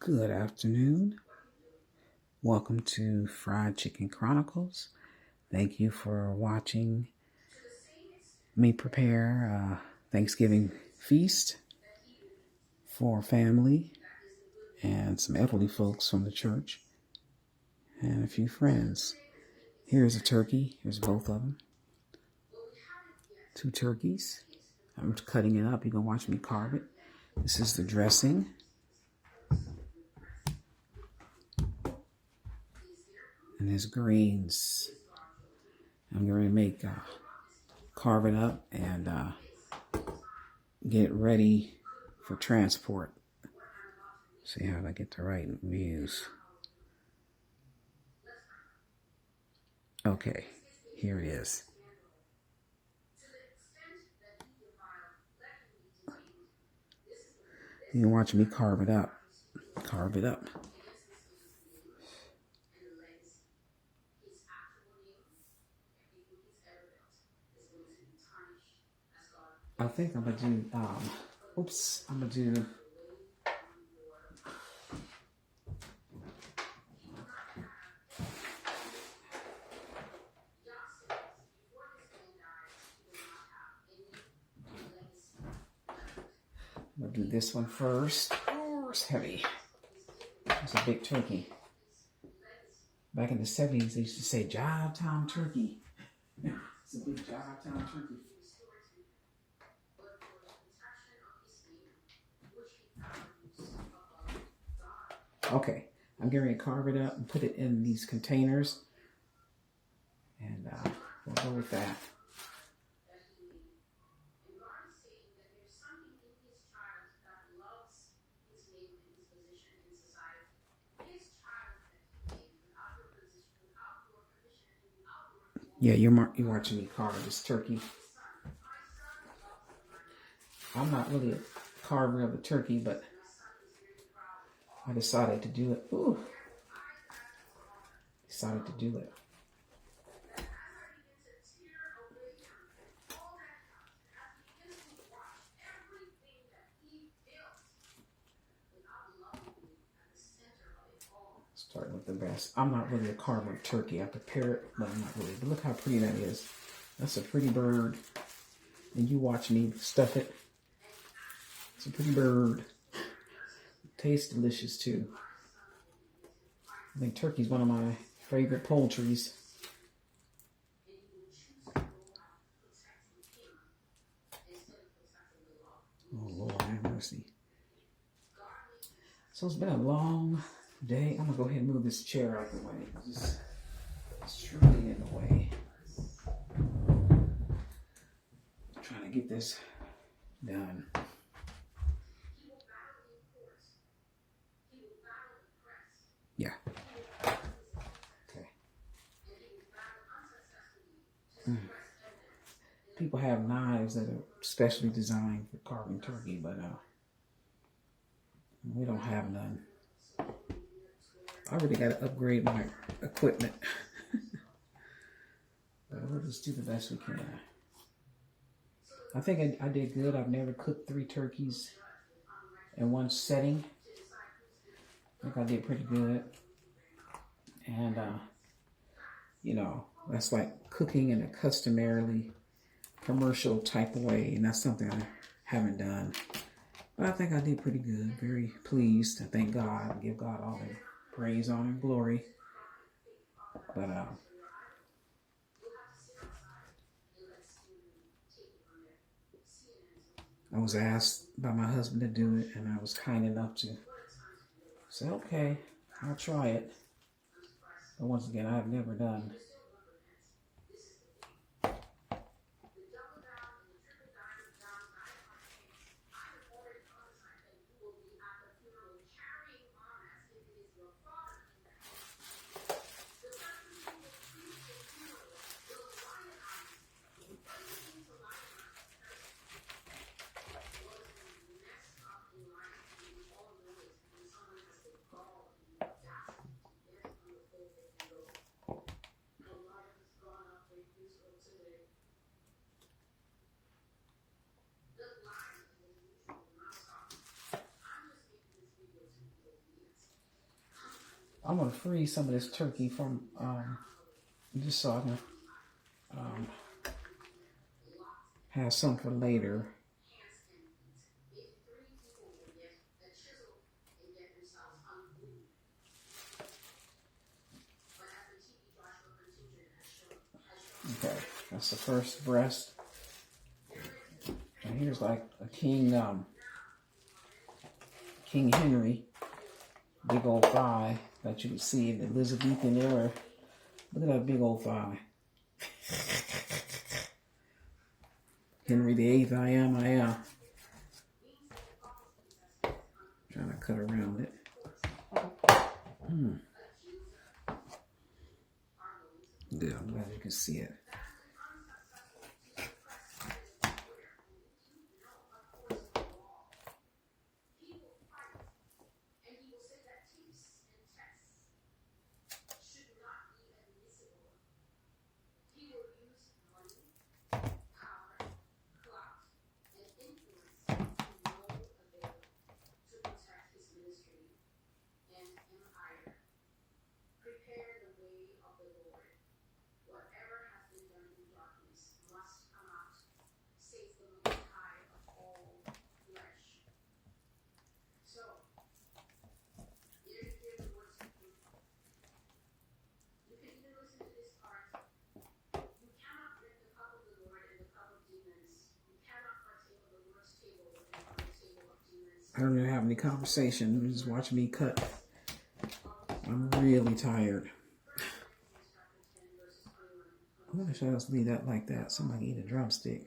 Good afternoon. Welcome to Fried Chicken Chronicles. Thank you for watching me prepare a Thanksgiving feast for family and some elderly folks from the church and a few friends. Here's a turkey. Here's both of them. 2 turkeys. I'm cutting it up. You're going to watch me carve it. This is the dressing. And there's greens. I'm going to carve it up and get it ready for transport. See how I get the right views. Okay, here it is. You can watch me carve it up. Carve it up. I think I'm going to do, I'm going to do, this one first. Oh, it's heavy. It's a big turkey. Back in the 70s, they used to say Job Town Turkey. It's a big Job Town turkey. Okay, I'm getting ready to carve it up and put it in these containers. And we'll go with that. Yeah, you're watching me carve this turkey. I'm not really a carver of the turkey, but I decided to do it. Ooh. Decided to do it. Starting with the best. I'm not really a carver of turkey. I prepare it, but I'm not really. But look how pretty that is. That's a pretty bird. And you watch me stuff it. It's a pretty bird. It tastes delicious too. I think turkey's one of my favorite poultries. Oh Lord, have mercy. So it's been a long day. I'm gonna go ahead and move this chair out of the way. It's truly in the way. I'm trying to get this done. Yeah. Okay. People have knives that are specially designed for carving turkey, but we don't have none. I really got to upgrade my equipment. But we'll just do the best we can. I think I did good. I've never cooked 3 turkeys in one setting. I think I did pretty good. And, that's like cooking in a customarily commercial type of way. And that's something I haven't done. But I think I did pretty good. Very pleased. I thank God. I give God all the praise, honor, and glory. But I was asked by my husband to do it, and I was kind enough to say, okay, I'll try it. But once again, I have never done. I'm going to freeze some of this turkey from, just so I can have some for later. Okay, that's the first breast. And here's like a King Henry, big old thigh that you can see in the Elizabethan era. Look at that big old thigh. Henry VIII, I am. Trying to cut around it. Good, I'm glad you can see it. I don't even have any conversation. You're just watching me cut. I'm really tired. I wonder if I just leave that like that. Somebody eat a drumstick.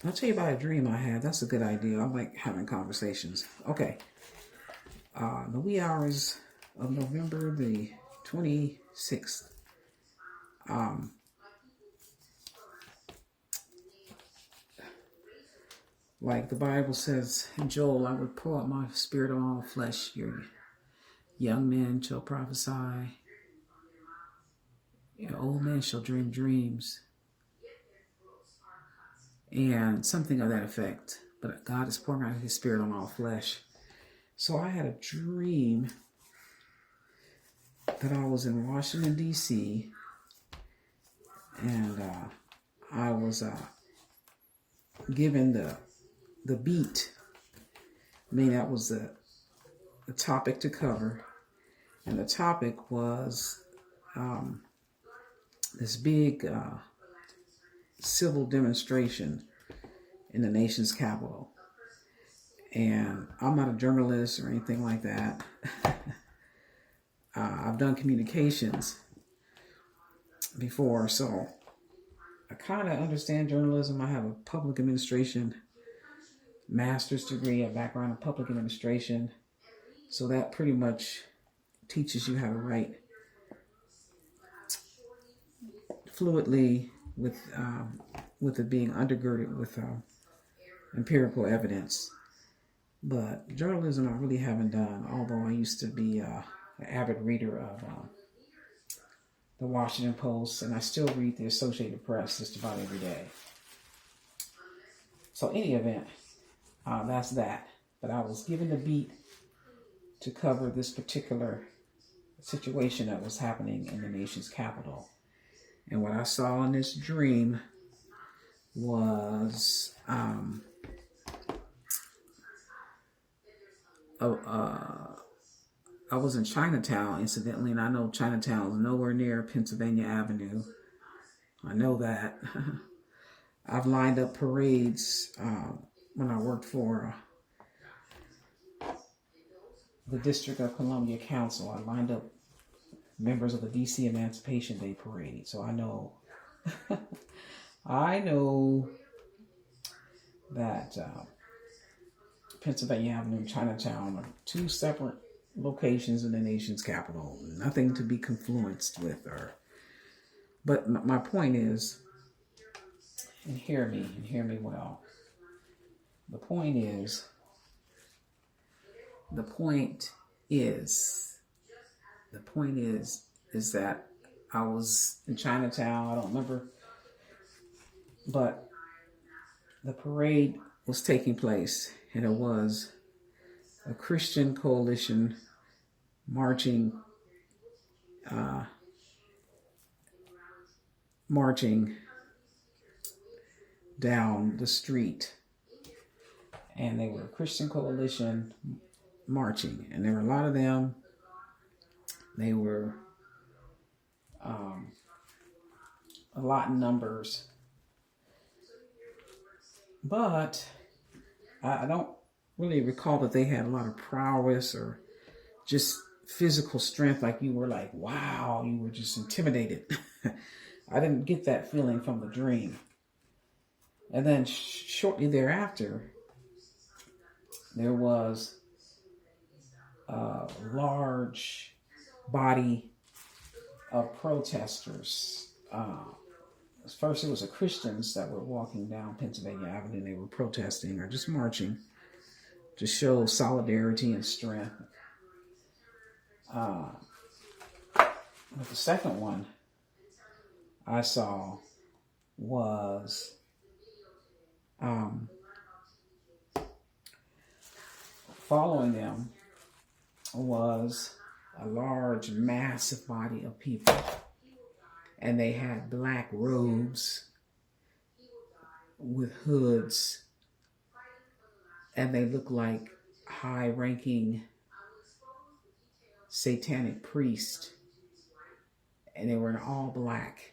I'll tell you about a dream I had. That's a good idea. I like having conversations. Okay. The wee hours of November the 26th. Like the Bible says in Joel, I would pour out my spirit on all flesh. Your young men shall prophesy. Your old men shall dream dreams. And something of that effect. But God is pouring out his spirit on all flesh. So I had a dream that I was in Washington, D.C. And I was given the beat. I mean, that was the topic to cover. And the topic was this big civil demonstration in the nation's capital. And I'm not a journalist or anything like that. I've done communications before, so I kind of understand journalism. I have a public administration master's degree, a background in public administration. So that pretty much teaches you how to write fluidly with it being undergirded with empirical evidence. But journalism I really haven't done, although I used to be an avid reader of the Washington Post, and I still read the Associated Press just about every day. So any event, that's that. But I was given the beat to cover this particular situation that was happening in the nation's capital. And what I saw in this dream was I was in Chinatown, incidentally, and I know Chinatown is nowhere near Pennsylvania Avenue. I know that. I've lined up parades when I worked for the District of Columbia Council. I lined up members of the DC Emancipation Day Parade. So I know, I know that Pennsylvania Avenue and Chinatown are two separate locations in the nation's capital. Nothing to be confluenced with. But my point is, and hear me well. The point is that I was in Chinatown. I don't remember, but the parade was taking place, and it was a Christian coalition marching, marching down the street, and they were a Christian coalition marching, and there were a lot of them. They were a lot in numbers, but I don't really recall that they had a lot of prowess or just physical strength. Like you were like, wow, you were just intimidated. I didn't get that feeling from the dream. And then shortly thereafter, there was a large body of protesters. First, it was the Christians that were walking down Pennsylvania Avenue. They were protesting or just marching to show solidarity and strength. But the second one I saw was following them was a large, massive body of people. And they had black robes with hoods. And they looked like high-ranking satanic priests. And they were in all black.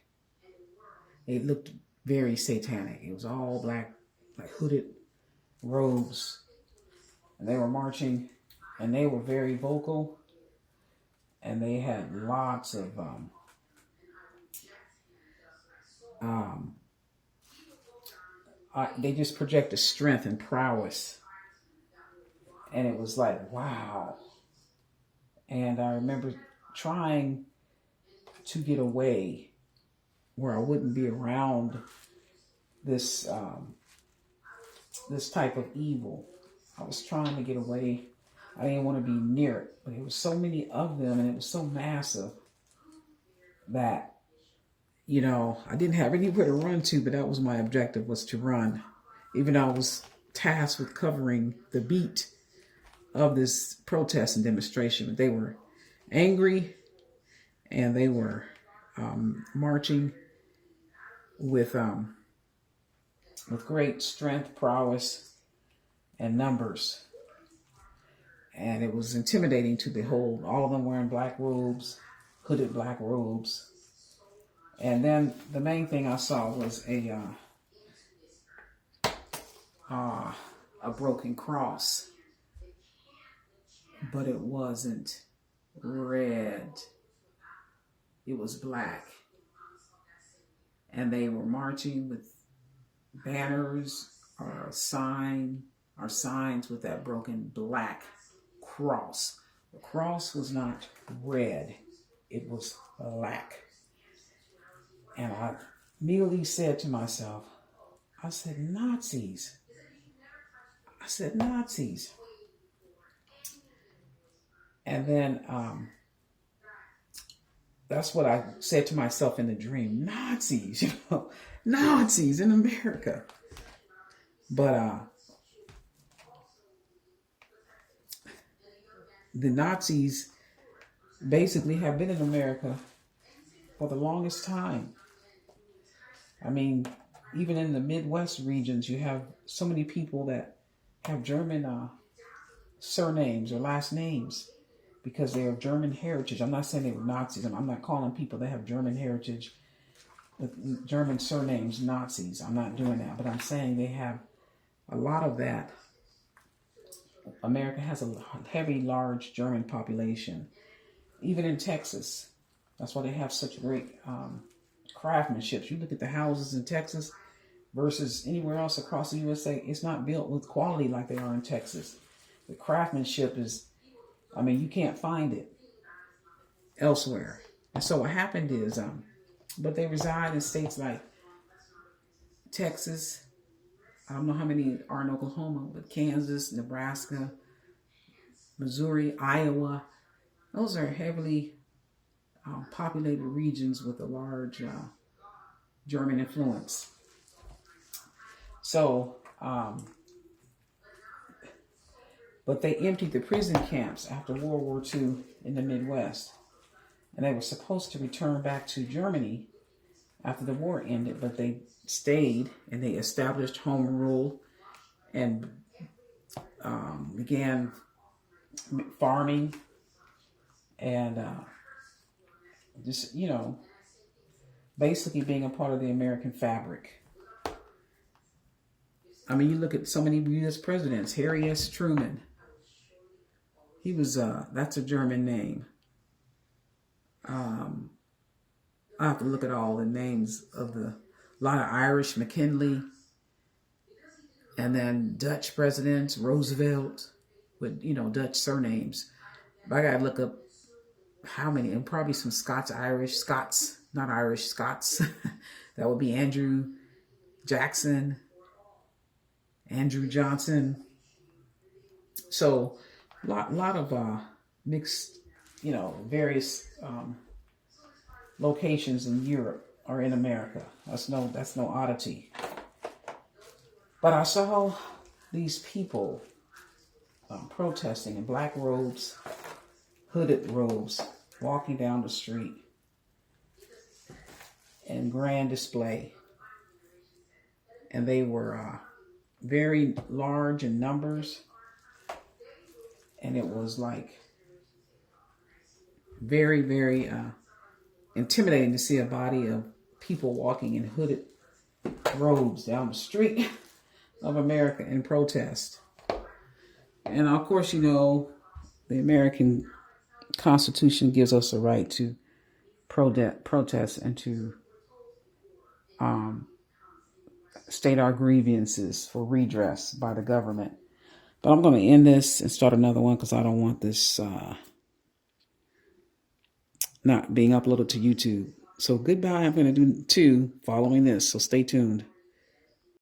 They looked very satanic. It was all black, like hooded robes. And they were marching, and they were very vocal. And they had lots of they just projected strength and prowess. And it was like, wow. And I remember trying to get away where I wouldn't be around this this type of evil. I was trying to get away. I didn't want to be near it, but there was so many of them, and it was so massive that, you know, I didn't have anywhere to run to, but that was my objective, was to run. Even though I was tasked with covering the beat of this protest and demonstration. But they were angry, and they were marching with great strength, prowess, and numbers. And it was intimidating to behold. All of them wearing black robes, hooded black robes. And then the main thing I saw was a broken cross. But it wasn't red. It was black. And they were marching with banners or signs with that broken black cross. The cross was not red. It was black. And I immediately said to myself, I said, Nazis. I said, Nazis. And then that's what I said to myself in the dream. Nazis, you know, Nazis in America. But the Nazis basically have been in America for the longest time. I mean, even in the Midwest regions, you have so many people that have German surnames or last names because they have German heritage. I'm not saying they were Nazis. I'm not calling people that have German heritage with German surnames Nazis. I'm not doing that. But I'm saying they have a lot of that. America has a heavy, large German population. Even in Texas. That's why they have such great craftsmanship. You look at the houses in Texas versus anywhere else across the USA, it's not built with quality like they are in Texas. The craftsmanship is, I mean, you can't find it elsewhere. And so what happened is, but they reside in states like Texas. I don't know how many are in Oklahoma, but Kansas, Nebraska, Missouri, Iowa. Those are heavily populated regions with a large German influence. So, but they emptied the prison camps after World War II in the Midwest. And they were supposed to return back to Germany after the war ended, but they stayed and they established home rule and began farming and just, basically being a part of the American fabric. I mean, you look at so many U.S. presidents. Harry S. Truman. He was, that's a German name. I have to look at all the names of a lot of Irish, McKinley, and then Dutch presidents, Roosevelt, with, Dutch surnames. But I got to look up how many, and probably some Scots. That would be Andrew Jackson, Andrew Johnson. So a lot of mixed, various locations in Europe or in America. That's no oddity. But I saw these people protesting in black robes, hooded robes, walking down the street in grand display. And they were very large in numbers. And it was like very, very intimidating to see a body of people walking in hooded robes down the street of America in protest. And of course, the American Constitution gives us a right to protest and to state our grievances for redress by the government. But I'm going to end this and start another one because I don't want this not being uploaded to YouTube. So goodbye. I'm going to do 2 following this. So stay tuned.